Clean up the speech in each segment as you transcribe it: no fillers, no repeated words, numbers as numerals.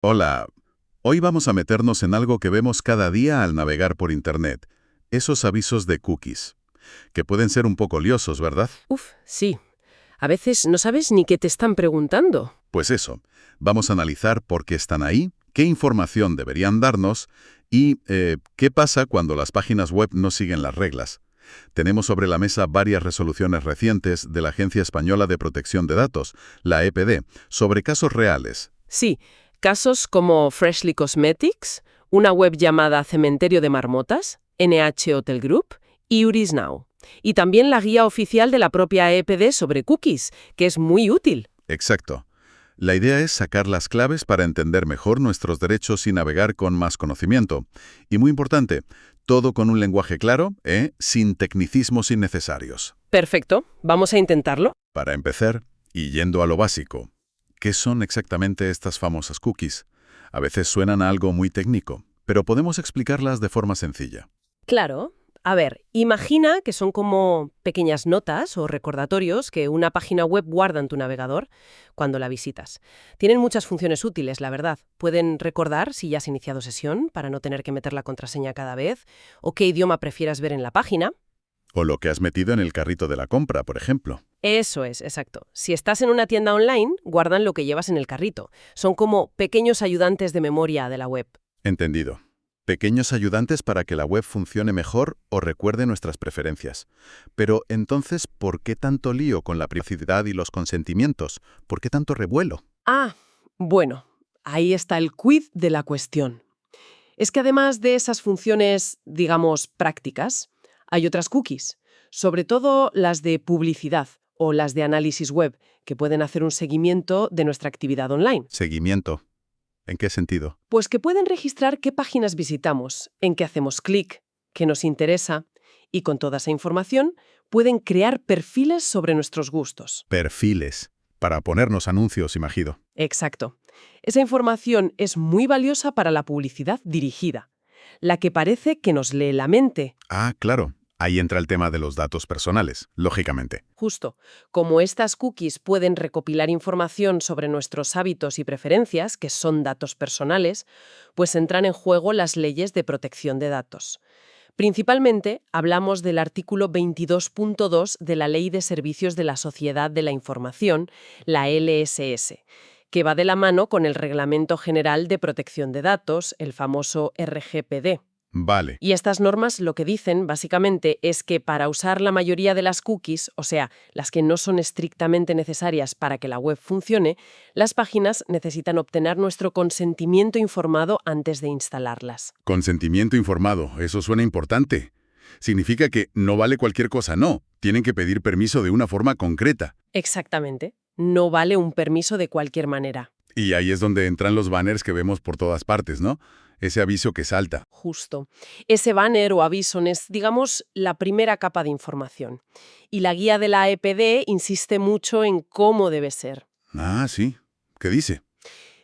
Hola, hoy vamos a meternos en algo que vemos cada día al navegar por Internet, esos avisos de cookies, que pueden ser un poco liosos, ¿verdad? Uf, sí. A veces no sabes ni qué te están preguntando. Pues eso, vamos a analizar por qué están ahí, qué información deberían darnos y qué pasa cuando las páginas web no siguen las reglas. Tenemos sobre la mesa varias resoluciones recientes de la Agencia Española de Protección de Datos, la EPD, sobre casos reales. Sí, casos como Freshly Cosmetics, una web llamada Cementerio de Marmotas, NH Hotel Group y Uris Now. Y también la guía oficial de la propia EPD sobre cookies, que es muy útil. Exacto. La idea es sacar las claves para entender mejor nuestros derechos y navegar con más conocimiento. Y muy importante, todo con un lenguaje claro, sin tecnicismos innecesarios. Perfecto, vamos a intentarlo. Para empezar, y yendo a lo básico, ¿qué son exactamente estas famosas cookies? A veces suenan a algo muy técnico, pero podemos explicarlas de forma sencilla. Claro. A ver, imagina que son como pequeñas notas o recordatorios que una página web guarda en tu navegador cuando la visitas. Tienen muchas funciones útiles, la verdad. Pueden recordar si ya has iniciado sesión para no tener que meter la contraseña cada vez, o qué idioma prefieras ver en la página. O lo que has metido en el carrito de la compra, por ejemplo. Eso es, exacto. Si estás en una tienda online, guardan lo que llevas en el carrito. Son como pequeños ayudantes de memoria de la web. Entendido. Pequeños ayudantes para que la web funcione mejor o recuerde nuestras preferencias. Pero entonces, ¿por qué tanto lío con la privacidad y los consentimientos? ¿Por qué tanto revuelo? Ah, bueno, ahí está el quid de la cuestión. Es que además de esas funciones, digamos, prácticas, hay otras cookies, sobre todo las de publicidad o las de análisis web, que pueden hacer un seguimiento de nuestra actividad online. Seguimiento. ¿En qué sentido? Pues que pueden registrar qué páginas visitamos, en qué hacemos clic, qué nos interesa, y con toda esa información pueden crear perfiles sobre nuestros gustos. Perfiles. Para ponernos anuncios, imagino. Exacto. Esa información es muy valiosa para la publicidad dirigida, la que parece que nos lee la mente. Ah, claro. Ahí entra el tema de los datos personales, lógicamente. Justo, como estas cookies pueden recopilar información sobre nuestros hábitos y preferencias, que son datos personales, pues entran en juego las leyes de protección de datos. Principalmente hablamos del artículo 22.2 de la Ley de Servicios de la Sociedad de la Información, la LSS, que va de la mano con el Reglamento General de Protección de Datos, el famoso RGPD. Vale. Y estas normas lo que dicen, básicamente, es que para usar la mayoría de las cookies, o sea, las que no son estrictamente necesarias para que la web funcione, las páginas necesitan obtener nuestro consentimiento informado antes de instalarlas. Consentimiento informado. Eso suena importante. Significa que no vale cualquier cosa, no. Tienen que pedir permiso de una forma concreta. Exactamente. No vale un permiso de cualquier manera. Y ahí es donde entran los banners que vemos por todas partes, ¿no? Ese aviso que salta. Justo. Ese banner o aviso es, digamos, la primera capa de información. Y la guía de la EPD insiste mucho en cómo debe ser. Ah, sí. ¿Qué dice?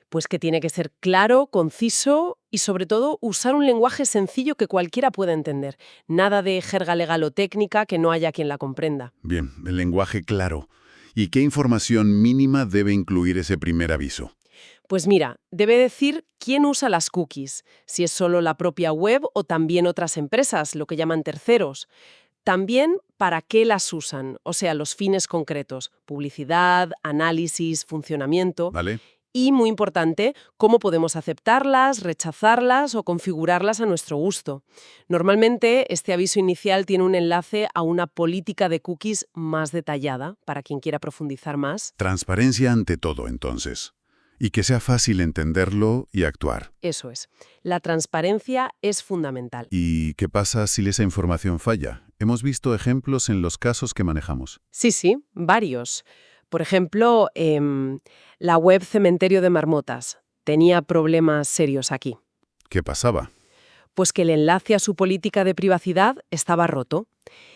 Pues que tiene que ser claro, conciso y, sobre todo, usar un lenguaje sencillo que cualquiera pueda entender. Nada de jerga legal o técnica que no haya quien la comprenda. Bien, el lenguaje claro. ¿Y qué información mínima debe incluir ese primer aviso? Pues mira, debe decir quién usa las cookies, si es solo la propia web o también otras empresas, lo que llaman terceros. También para qué las usan, o sea, los fines concretos, publicidad, análisis, funcionamiento. ¿Vale? Y, muy importante, cómo podemos aceptarlas, rechazarlas o configurarlas a nuestro gusto. Normalmente, este aviso inicial tiene un enlace a una política de cookies más detallada, para quien quiera profundizar más. Transparencia ante todo, entonces. Y que sea fácil entenderlo y actuar. Eso es. La transparencia es fundamental. ¿Y qué pasa si esa información falla? Hemos visto ejemplos en los casos que manejamos. Sí, varios. Por ejemplo, la web Cementerio de Marmotas tenía problemas serios aquí. ¿Qué pasaba? Pues que el enlace a su política de privacidad estaba roto.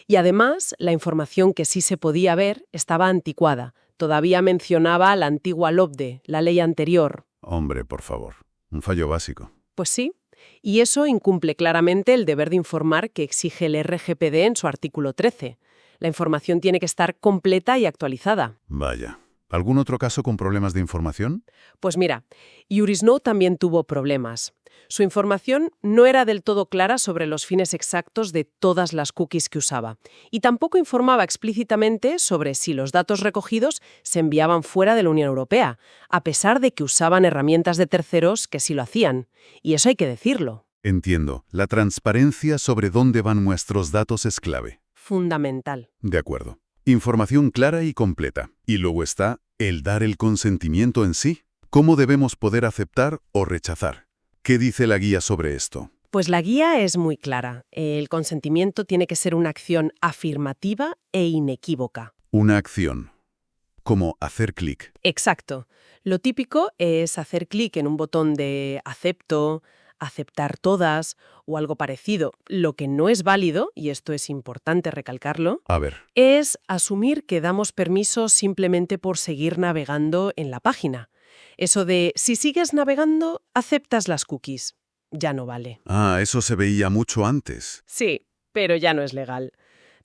Y además, la información que sí se podía ver estaba anticuada. Todavía mencionaba la antigua LOBDE, la ley anterior. Hombre, por favor. Un fallo básico. Pues sí. Y eso incumple claramente el deber de informar que exige el RGPD en su artículo 13. La información tiene que estar completa y actualizada. Vaya. ¿Algún otro caso con problemas de información? Pues mira, Urisnow también tuvo problemas. Su información no era del todo clara sobre los fines exactos de todas las cookies que usaba, y tampoco informaba explícitamente sobre si los datos recogidos se enviaban fuera de la Unión Europea, a pesar de que usaban herramientas de terceros que sí lo hacían. Y eso hay que decirlo. Entiendo. La transparencia sobre dónde van nuestros datos es clave. Fundamental. De acuerdo. Información clara y completa. Y luego está el dar el consentimiento en sí. ¿Cómo debemos poder aceptar o rechazar? ¿Qué dice la guía sobre esto? Pues la guía es muy clara. El consentimiento tiene que ser una acción afirmativa e inequívoca. Una acción. Como hacer clic. Exacto. Lo típico es hacer clic en un botón de acepto, aceptar todas o algo parecido. Lo que no es válido, y esto es importante recalcarlo, A ver. es asumir que damos permiso simplemente por seguir navegando en la página. Eso de, si sigues navegando, aceptas las cookies. Ya no vale. Ah, eso se veía mucho antes. Sí, pero ya no es legal.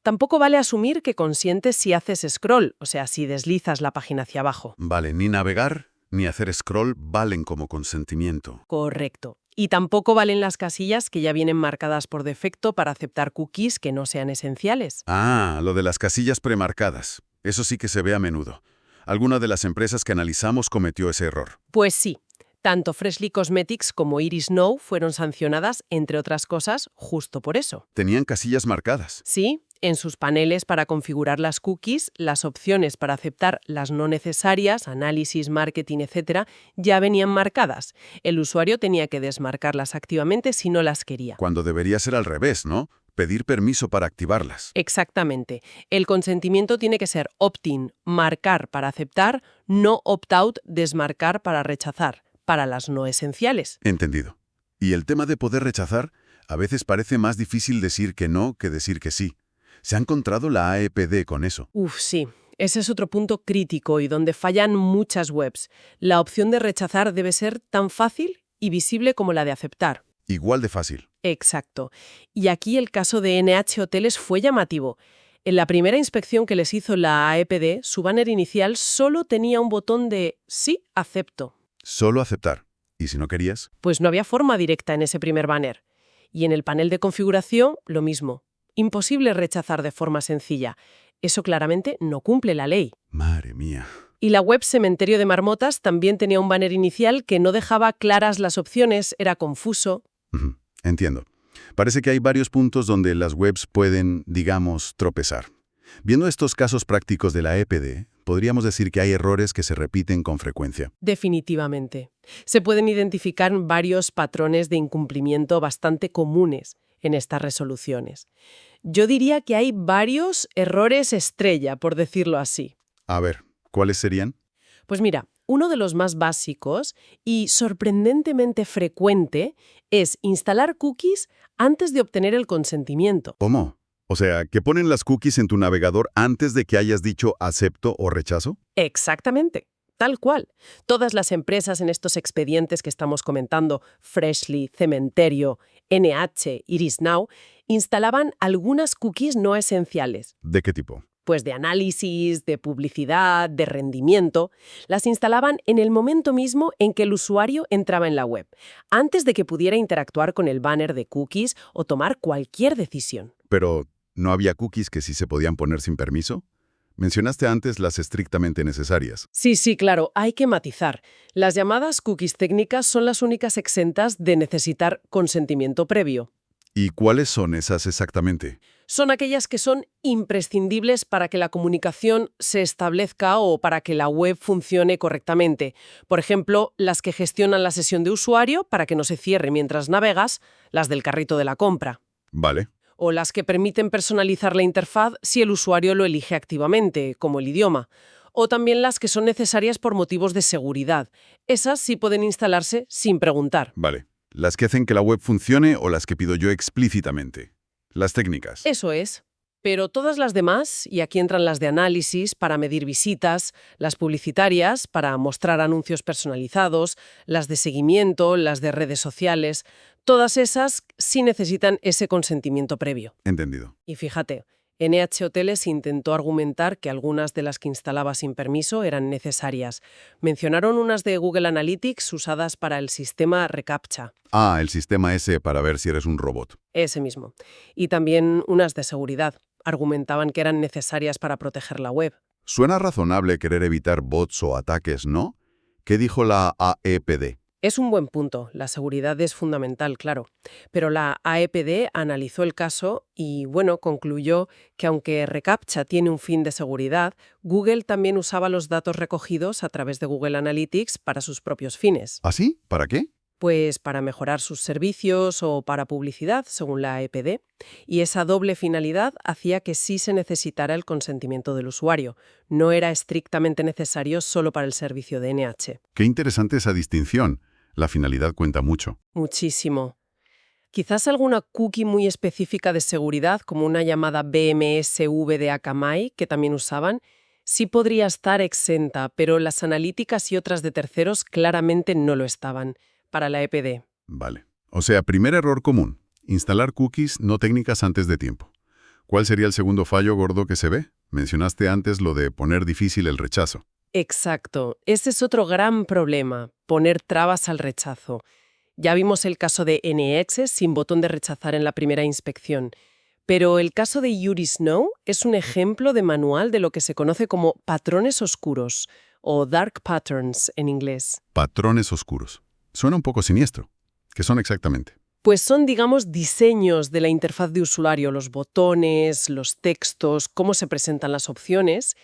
Tampoco vale asumir que consientes si haces scroll, o sea, si deslizas la página hacia abajo. Vale, ni navegar ni hacer scroll valen como consentimiento. Correcto. Y tampoco valen las casillas que ya vienen marcadas por defecto para aceptar cookies que no sean esenciales. Ah, lo de las casillas premarcadas. Eso sí que se ve a menudo. Alguna de las empresas que analizamos cometió ese error. Pues sí, tanto Freshly Cosmetics como Iris.Now fueron sancionadas, entre otras cosas, justo por eso. Tenían casillas marcadas. Sí, en sus paneles para configurar las cookies, las opciones para aceptar las no necesarias, análisis, marketing, etc., ya venían marcadas. El usuario tenía que desmarcarlas activamente si no las quería. Cuando debería ser al revés, ¿no? Pedir permiso para activarlas. Exactamente. El consentimiento tiene que ser opt-in, marcar para aceptar, no opt-out, desmarcar para rechazar, para las no esenciales. Entendido. Y el tema de poder rechazar, a veces parece más difícil decir que no que decir que sí. ¿Se ha encontrado la AEPD con eso? Sí. Ese es otro punto crítico y donde fallan muchas webs. La opción de rechazar debe ser tan fácil y visible como la de aceptar. Igual de fácil. Exacto. Y aquí el caso de NH Hoteles fue llamativo. En la primera inspección que les hizo la AEPD, su banner inicial solo tenía un botón de sí, acepto. Solo aceptar. ¿Y si no querías? Pues no había forma directa en ese primer banner. Y en el panel de configuración, lo mismo. Imposible rechazar de forma sencilla. Eso claramente no cumple la ley. Madre mía. Y la web Cementerio de Marmotas también tenía un banner inicial que no dejaba claras las opciones, era confuso. Ujú, entiendo. Parece que hay varios puntos donde las webs pueden, digamos, tropezar. Viendo estos casos prácticos de la EPD, podríamos decir que hay errores que se repiten con frecuencia. Definitivamente. Se pueden identificar varios patrones de incumplimiento bastante comunes en estas resoluciones. Yo diría que hay varios errores estrella, por decirlo así. A ver, ¿cuáles serían? Pues mira, uno de los más básicos y sorprendentemente frecuente es instalar cookies antes de obtener el consentimiento. ¿Cómo? O sea, ¿que ponen las cookies en tu navegador antes de que hayas dicho acepto o rechazo? Exactamente. Tal cual. Todas las empresas en estos expedientes que estamos comentando, Freshly, Cementerio, NH, Iris.Now, instalaban algunas cookies no esenciales. ¿De qué tipo? Pues de análisis, de publicidad, de rendimiento, las instalaban en el momento mismo en que el usuario entraba en la web, antes de que pudiera interactuar con el banner de cookies o tomar cualquier decisión. Pero, ¿no había cookies que sí se podían poner sin permiso? Mencionaste antes las estrictamente necesarias. Sí, claro, hay que matizar. Las llamadas cookies técnicas son las únicas exentas de necesitar consentimiento previo. ¿Y cuáles son esas exactamente? Son aquellas que son imprescindibles para que la comunicación se establezca o para que la web funcione correctamente. Por ejemplo, las que gestionan la sesión de usuario para que no se cierre mientras navegas, las del carrito de la compra. Vale. O las que permiten personalizar la interfaz si el usuario lo elige activamente, como el idioma. O también las que son necesarias por motivos de seguridad. Esas sí pueden instalarse sin preguntar. Vale. ¿Las que hacen que la web funcione o las que pido yo explícitamente? Las técnicas. Eso es. Pero todas las demás, y aquí entran las de análisis para medir visitas, las publicitarias para mostrar anuncios personalizados, las de seguimiento, las de redes sociales, todas esas sí necesitan ese consentimiento previo. Entendido. Y fíjate, NH Hoteles intentó argumentar que algunas de las que instalaba sin permiso eran necesarias. Mencionaron unas de Google Analytics usadas para el sistema reCAPTCHA, Ah, el sistema ese para ver si eres un robot. ese mismo. Y también unas de seguridad. Argumentaban que eran necesarias para proteger la web. Suena razonable querer evitar bots o ataques, ¿no? ¿Qué dijo la AEPD? Es un buen punto, la seguridad es fundamental, claro. Pero la AEPD analizó el caso y, bueno, concluyó que aunque reCAPTCHA tiene un fin de seguridad, Google también usaba los datos recogidos a través de Google Analytics para sus propios fines. ¿Ah, sí? ¿Para qué? Pues para mejorar sus servicios o para publicidad, según la AEPD. Y esa doble finalidad hacía que sí se necesitara el consentimiento del usuario. No era estrictamente necesario solo para el servicio de NH. Qué interesante esa distinción. La finalidad cuenta mucho. Muchísimo. Quizás alguna cookie muy específica de seguridad, como una llamada BMSV de Akamai, que también usaban, sí podría estar exenta, pero las analíticas y otras de terceros claramente no lo estaban, para la EPD. Vale. O sea, primer error común. Instalar cookies no técnicas antes de tiempo. ¿Cuál sería el segundo fallo gordo que se ve? Mencionaste antes lo de poner difícil el rechazo. Exacto. Ese es otro gran problema, poner trabas al rechazo. Ya vimos el caso de NX sin botón de rechazar en la primera inspección. Pero el caso de Yuri Snow es un ejemplo de manual de lo que se conoce como patrones oscuros, o dark patterns en inglés. Patrones oscuros. Suena un poco siniestro. ¿Qué son exactamente? Pues son, digamos, diseños de la interfaz de usuario, los botones, los textos, cómo se presentan las opciones,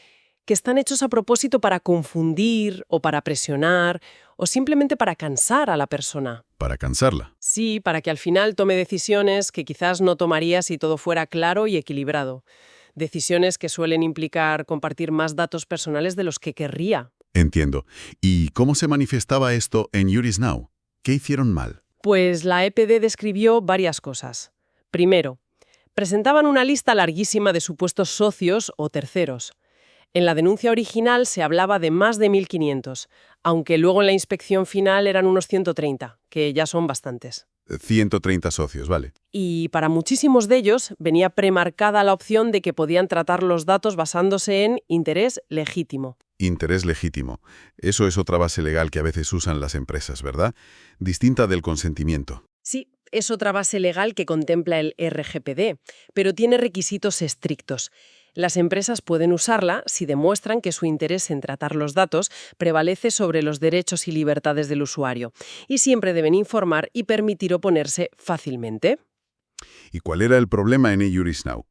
que están hechos a propósito para confundir o para presionar o simplemente para cansar a la persona. Para cansarla. Sí, para que al final tome decisiones que quizás no tomaría si todo fuera claro y equilibrado. Decisiones que suelen implicar compartir más datos personales de los que querría. Entiendo. ¿Y cómo se manifestaba esto en Yuri Now? ¿Qué hicieron mal? Pues la EPD describió varias cosas. Primero, presentaban una lista larguísima de supuestos socios o terceros. En la denuncia original se hablaba de más de 1.500, aunque luego en la inspección final eran unos 130, que ya son bastantes. 130 socios, vale. Y para muchísimos de ellos venía premarcada la opción de que podían tratar los datos basándose en interés legítimo. Interés legítimo. Eso es otra base legal que a veces usan las empresas, ¿verdad? Distinta del consentimiento. Sí, es otra base legal que contempla el RGPD, pero tiene requisitos estrictos. Las empresas pueden usarla si demuestran que su interés en tratar los datos prevalece sobre los derechos y libertades del usuario, y siempre deben informar y permitir oponerse fácilmente. ¿Y cuál era el problema en eJuris Now?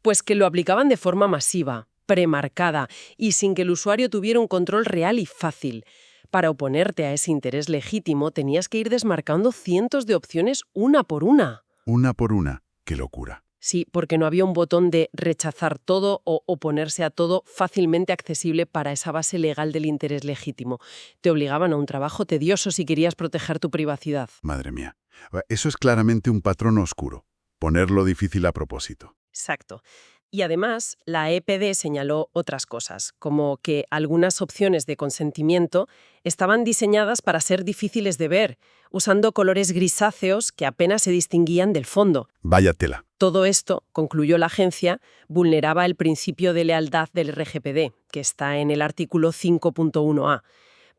Pues que lo aplicaban de forma masiva, premarcada y sin que el usuario tuviera un control real y fácil. Para oponerte a ese interés legítimo tenías que ir desmarcando cientos de opciones una por una. Una por una. ¡Qué locura! Sí, porque no había un botón de rechazar todo o oponerse a todo fácilmente accesible para esa base legal del interés legítimo. Te obligaban a un trabajo tedioso si querías proteger tu privacidad. Madre mía. Eso es claramente un patrón oscuro. Ponerlo difícil a propósito. Exacto. Y además, la EPD señaló otras cosas, como que algunas opciones de consentimiento estaban diseñadas para ser difíciles de ver, usando colores grisáceos que apenas se distinguían del fondo. Vaya tela. Todo esto, concluyó la agencia, vulneraba el principio de lealtad del RGPD, que está en el artículo 5.1a,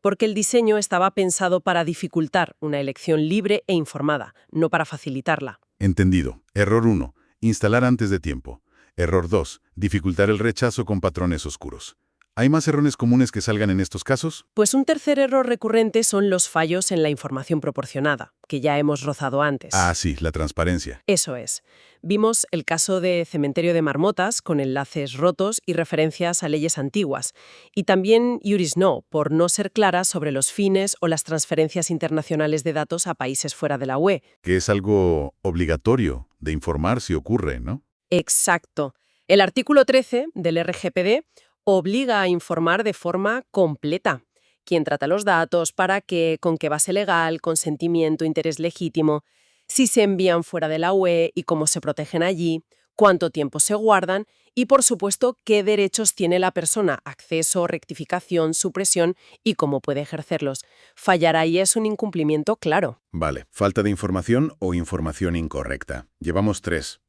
porque el diseño estaba pensado para dificultar una elección libre e informada, no para facilitarla. Entendido. Error 1. Instalar antes de tiempo. Error 2. Dificultar el rechazo con patrones oscuros. ¿Hay más errores comunes que salgan en estos casos? Pues un tercer error recurrente son los fallos en la información proporcionada, que ya hemos rozado antes. Ah, sí, la transparencia. Eso es. Vimos el caso de Cementerio de Marmotas, con enlaces rotos y referencias a leyes antiguas. Y también Yuri Snow, por no ser clara sobre los fines o las transferencias internacionales de datos a países fuera de la UE. Que es algo obligatorio de informar si ocurre, ¿no? Exacto. El artículo 13 del RGPD obliga a informar de forma completa quién trata los datos, para qué, con qué base legal, consentimiento, interés legítimo, si se envían fuera de la UE y cómo se protegen allí, cuánto tiempo se guardan y, por supuesto, qué derechos tiene la persona, acceso, rectificación, supresión y cómo puede ejercerlos. Fallar ahí es un incumplimiento claro. Vale. Falta de información o información incorrecta. Llevamos 3.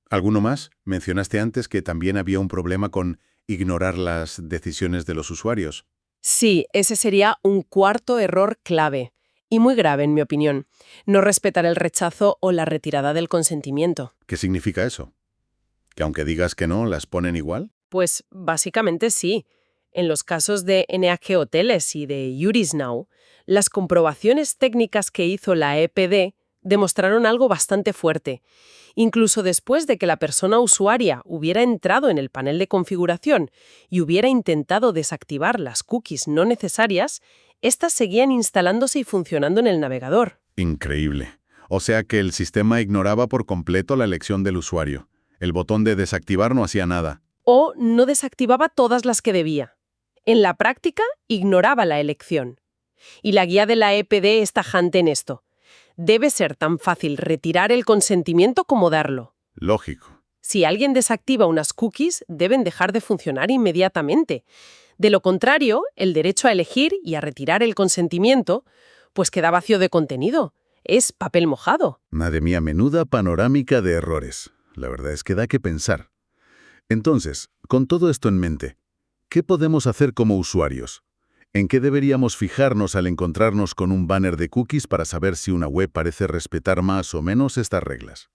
¿Alguno más? Mencionaste antes que también había un problema con ignorar las decisiones de los usuarios. Sí, ese sería un cuarto error clave, y muy grave en mi opinión. No respetar el rechazo o la retirada del consentimiento. ¿Qué significa eso? ¿Que aunque digas que no, las ponen igual? Pues básicamente sí. En los casos de NH Hoteles y de YourisNow, las comprobaciones técnicas que hizo la EPD demostraron algo bastante fuerte. Incluso después de que la persona usuaria hubiera entrado en el panel de configuración y hubiera intentado desactivar las cookies no necesarias, éstas seguían instalándose y funcionando en el navegador. Increíble. O sea que el sistema ignoraba por completo la elección del usuario. El botón de desactivar no hacía nada. O no desactivaba todas las que debía. En la práctica, ignoraba la elección. Y la guía de la EPD es tajante en esto. Debe ser tan fácil retirar el consentimiento como darlo. Lógico. Si alguien desactiva unas cookies, deben dejar de funcionar inmediatamente. De lo contrario, el derecho a elegir y a retirar el consentimiento, pues queda vacío de contenido. Es papel mojado. Madre mía, menuda panorámica de errores. La verdad es que da que pensar. Entonces, con todo esto en mente, ¿qué podemos hacer como usuarios? ¿En qué deberíamos fijarnos al encontrarnos con un banner de cookies para saber si una web parece respetar más o menos estas reglas?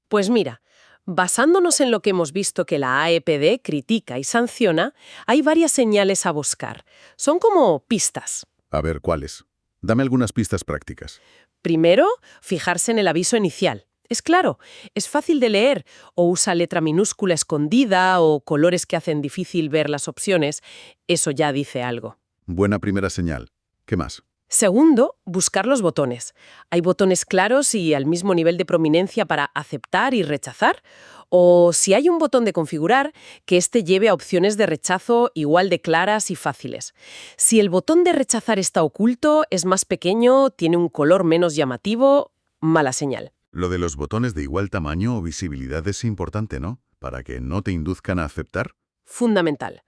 Pues mira, basándonos en lo que hemos visto que la AEPD critica y sanciona, hay varias señales a buscar. Son como pistas. A ver, ¿cuáles? Dame algunas pistas prácticas. Primero, fijarse en el aviso inicial. Es claro, es fácil de leer, o usa letra minúscula escondida o colores que hacen difícil ver las opciones. Eso ya dice algo. Buena primera señal. ¿Qué más? Segundo, buscar los botones. ¿Hay botones claros y al mismo nivel de prominencia para aceptar y rechazar? O si hay un botón de configurar, que éste lleve a opciones de rechazo igual de claras y fáciles. Si el botón de rechazar está oculto, es más pequeño, tiene un color menos llamativo, mala señal. Lo de los botones de igual tamaño o visibilidad es importante, ¿no? Para que no te induzcan a aceptar. Fundamental.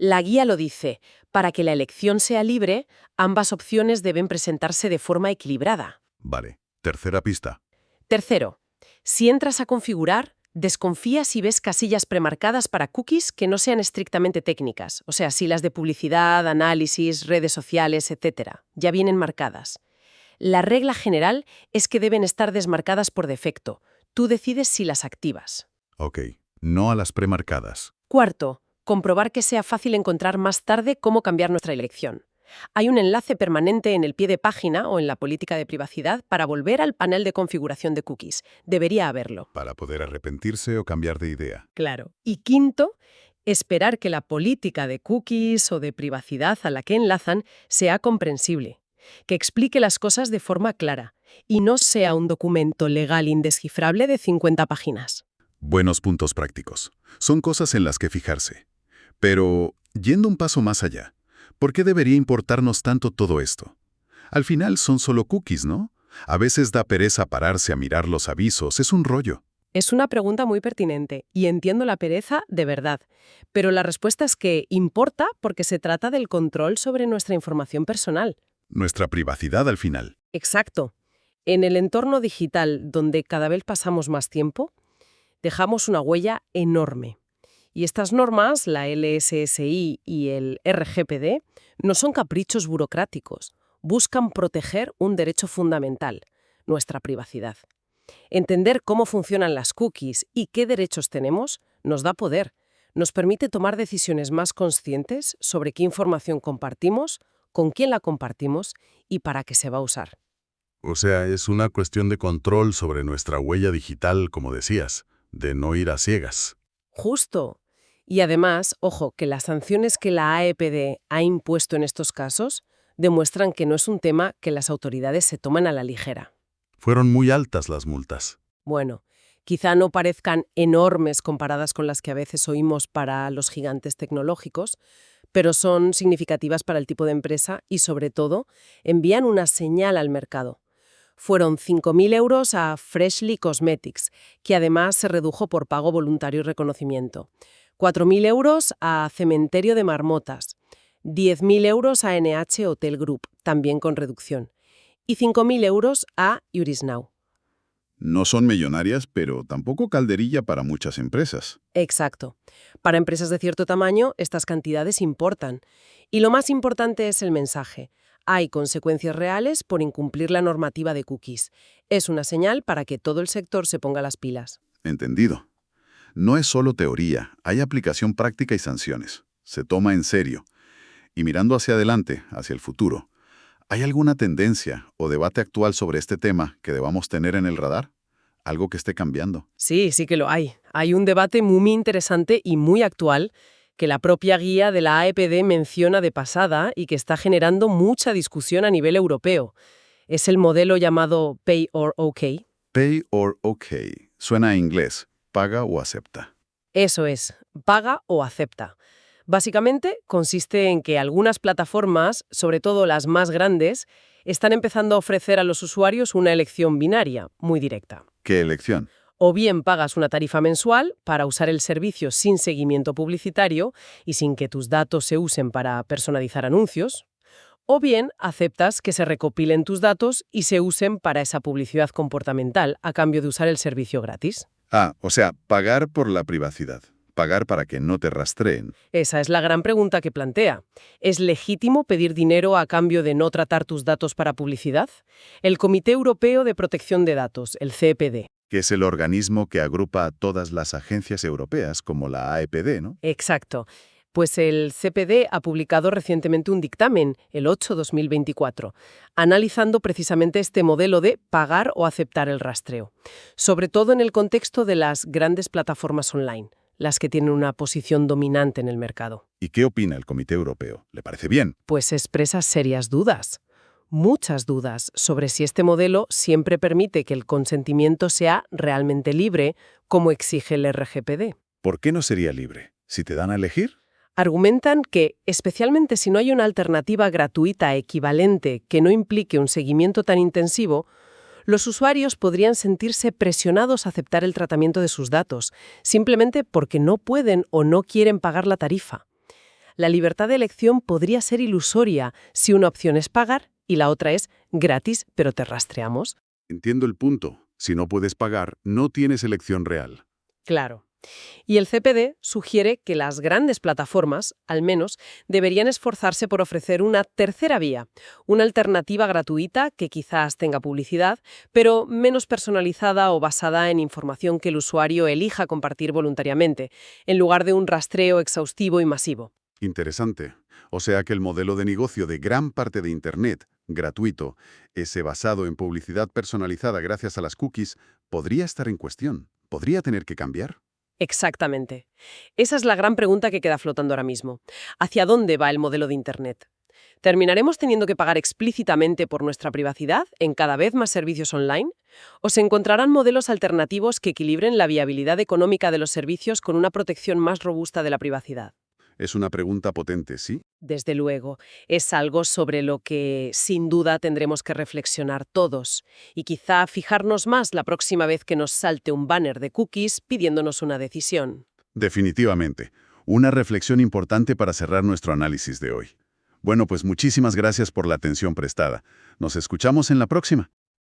La guía lo dice, para que la elección sea libre, ambas opciones deben presentarse de forma equilibrada. Vale. Tercera pista. Tercero, si entras a configurar, desconfía si ves casillas premarcadas para cookies que no sean estrictamente técnicas, o sea, si las de publicidad, análisis, redes sociales, etc., ya vienen marcadas. La regla general es que deben estar desmarcadas por defecto. Tú decides si las activas. Ok. No a las premarcadas. Cuarto, comprobar que sea fácil encontrar más tarde cómo cambiar nuestra elección. Hay un enlace permanente en el pie de página o en la política de privacidad para volver al panel de configuración de cookies. Debería haberlo. Para poder arrepentirse o cambiar de idea. Claro. Y quinto, esperar que la política de cookies o de privacidad a la que enlazan sea comprensible, que explique las cosas de forma clara y no sea un documento legal indescifrable de 50 páginas. Buenos puntos prácticos. Son cosas en las que fijarse. Pero, yendo un paso más allá, ¿por qué debería importarnos tanto todo esto? Al final son solo cookies, ¿no? A veces da pereza pararse a mirar los avisos, es un rollo. Es una pregunta muy pertinente y entiendo la pereza de verdad, pero la respuesta es que importa porque se trata del control sobre nuestra información personal. Nuestra privacidad al final. Exacto. En el entorno digital, donde cada vez pasamos más tiempo, dejamos una huella enorme. Y estas normas, la LSSI y el RGPD, no son caprichos burocráticos. Buscan proteger un derecho fundamental, nuestra privacidad. Entender cómo funcionan las cookies y qué derechos tenemos nos da poder. Nos permite tomar decisiones más conscientes sobre qué información compartimos, con quién la compartimos y para qué se va a usar. O sea, es una cuestión de control sobre nuestra huella digital, como decías, de no ir a ciegas. Justo. Y además, ojo, que las sanciones que la AEPD ha impuesto en estos casos demuestran que no es un tema que las autoridades se toman a la ligera. Fueron muy altas las multas. Bueno, quizá no parezcan enormes comparadas con las que a veces oímos para los gigantes tecnológicos, pero son significativas para el tipo de empresa y, sobre todo, envían una señal al mercado. Fueron 5.000 euros a Freshly Cosmetics, que además se redujo por pago voluntario y reconocimiento. 4.000 euros a Cementerio de Marmotas. 10.000 euros a NH Hotel Group, también con reducción. Y 5.000 euros a YourisNow. No son millonarias, pero tampoco calderilla para muchas empresas. Exacto. Para empresas de cierto tamaño, estas cantidades importan. Y lo más importante es el mensaje. Hay consecuencias reales por incumplir la normativa de cookies. Es una señal para que todo el sector se ponga las pilas. Entendido. No es solo teoría, hay aplicación práctica y sanciones. Se toma en serio. Y mirando hacia adelante, hacia el futuro, ¿hay alguna tendencia o debate actual sobre este tema que debamos tener en el radar? ¿Algo que esté cambiando? Sí, sí que lo hay. Hay un debate muy interesante y muy actual que la propia guía de la AEPD menciona de pasada y que está generando mucha discusión a nivel europeo. Es el modelo llamado Pay or OK. Pay or OK. Suena a inglés. Paga o acepta. Eso es, paga o acepta. Básicamente consiste en que algunas plataformas, sobre todo las más grandes, están empezando a ofrecer a los usuarios una elección binaria, muy directa. ¿Qué elección? O bien pagas una tarifa mensual para usar el servicio sin seguimiento publicitario y sin que tus datos se usen para personalizar anuncios, o bien aceptas que se recopilen tus datos y se usen para esa publicidad comportamental a cambio de usar el servicio gratis. O sea, pagar por la privacidad. Pagar para que no te rastreen. Esa es la gran pregunta que plantea. ¿Es legítimo pedir dinero a cambio de no tratar tus datos para publicidad? El Comité Europeo de Protección de Datos, el CEPD. Que es el organismo que agrupa a todas las agencias europeas, como la AEPD, ¿no? Exacto. Pues el CPD ha publicado recientemente un dictamen, el 8/2024, analizando precisamente este modelo de pagar o aceptar el rastreo, sobre todo en el contexto de las grandes plataformas online, las que tienen una posición dominante en el mercado. ¿Y qué opina el Comité Europeo? ¿Le parece bien? Pues expresa serias dudas, muchas dudas, sobre si este modelo siempre permite que el consentimiento sea realmente libre, como exige el RGPD. ¿Por qué no sería libre? ¿Si te dan a elegir? Argumentan que, especialmente si no hay una alternativa gratuita equivalente que no implique un seguimiento tan intensivo, los usuarios podrían sentirse presionados a aceptar el tratamiento de sus datos, simplemente porque no pueden o no quieren pagar la tarifa. La libertad de elección podría ser ilusoria si una opción es pagar y la otra es gratis, pero te rastreamos. Entiendo el punto. Si no puedes pagar, no tienes elección real. Claro. Y el CPD sugiere que las grandes plataformas, al menos, deberían esforzarse por ofrecer una tercera vía, una alternativa gratuita que quizás tenga publicidad, pero menos personalizada o basada en información que el usuario elija compartir voluntariamente, en lugar de un rastreo exhaustivo y masivo. Interesante. O sea que el modelo de negocio de gran parte de Internet, gratuito, ese basado en publicidad personalizada gracias a las cookies, podría estar en cuestión. ¿Podría tener que cambiar? Exactamente. Esa es la gran pregunta que queda flotando ahora mismo. ¿Hacia dónde va el modelo de Internet? ¿Terminaremos teniendo que pagar explícitamente por nuestra privacidad en cada vez más servicios online? ¿O se encontrarán modelos alternativos que equilibren la viabilidad económica de los servicios con una protección más robusta de la privacidad? Es una pregunta potente, ¿sí? Desde luego, es algo sobre lo que, sin duda, tendremos que reflexionar todos y quizá fijarnos más la próxima vez que nos salte un banner de cookies pidiéndonos una decisión. Definitivamente. Una reflexión importante para cerrar nuestro análisis de hoy. Bueno, pues muchísimas gracias por la atención prestada. Nos escuchamos en la próxima.